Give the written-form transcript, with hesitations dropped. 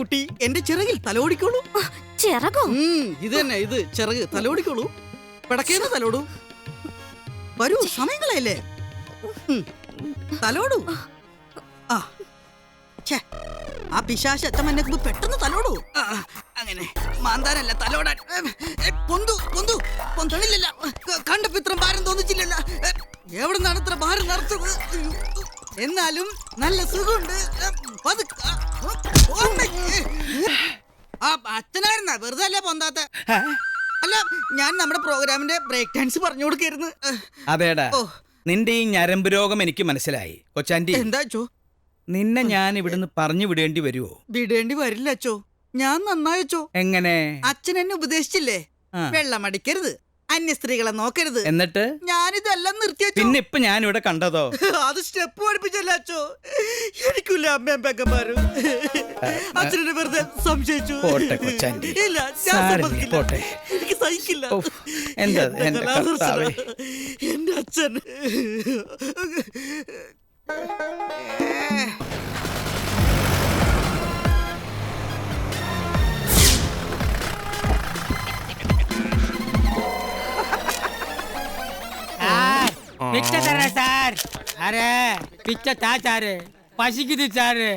കുട്ടി എന്റെ ചിറകിൽ തലോടിക്കോളൂ. ചിറകോ? ഇത് തന്നെ, ഇത് ചിറക്. തലോടിക്കോളൂ. പിടക്കേന്ന് തലോടൂ. വരൂ, സമയങ്ങളല്ലേ. തലോടൂ. ആ ഛേ, ആ പിശാച് അച്ഛൻ എന്നെ പെട്ടെന്ന് തലോടൂ. അങ്ങനെ മാന്താനല്ല, തലോടാൻ. പൊന്തു പൊന്തു പൊന്തണില്ല. കണ്ടപ്പോ ഇത്ര ഭാരം തോന്നിച്ചില്ലല്ല. എവിടെ നിന്നാണ് ഇത്ര ഭാരം നിറച്ചത്? എന്നാലും നല്ല സുഖമുണ്ട്. ആ അച്ഛനായിരുന്ന വെറുതെ അല്ല പൊന്താത്ത. അല്ല, ഞാൻ നമ്മുടെ പ്രോഗ്രാമിന്റെ ബ്രേക്ക് ഡാൻസ് പറഞ്ഞു കൊടുക്കായിരുന്നു. അതേടാ, നിന്റെ ഈ ഞരമ്പ് രോഗം എനിക്ക് മനസ്സിലായി കൊച്ചാൻറ്റി. എന്താ അച്ചോ? നിന്നെ ഞാൻ ഇവിടുന്ന് പറഞ്ഞു വിടേണ്ടി വരുമോ? വിടേണ്ടി വരില്ല അച്ചോ, ഞാൻ നന്നായച്ചോ. എങ്ങനെ? അച്ഛൻ എന്നെ ഉപദേശിച്ചില്ലേ, വെള്ളമടിക്കരുത്, അന്യ സ്ത്രീകളെ നോക്കരുത്. എന്നിട്ട് ഞാനിതെല്ലാം നിർത്തിയച്ചോ. പിന്നെ ഇപ്പൊ ഞാൻ ഇവിടെ കണ്ടതോ? അത് സ്റ്റെപ്പ് പഠിപ്പിച്ചല്ല അച്ചോ. എനിക്കില്ല അമ്മയും പെക്കന്മാരും. അച്ഛനെ വെറുതെ സംശയിച്ചു. പോട്ടെ കൊച്ചാൻറ്റി, ഇല്ല, ഞാൻ സമ്മതിക്കില്ല. പോട്ടെ. എനിക്ക് സഹിക്കില്ല. എന്താ എന്റെ കലാദർശനം, എന്റെ അച്ഛൻ. पिक्चर कर रहे सर। अरे पिक्चर था चारे पसी की थी चारे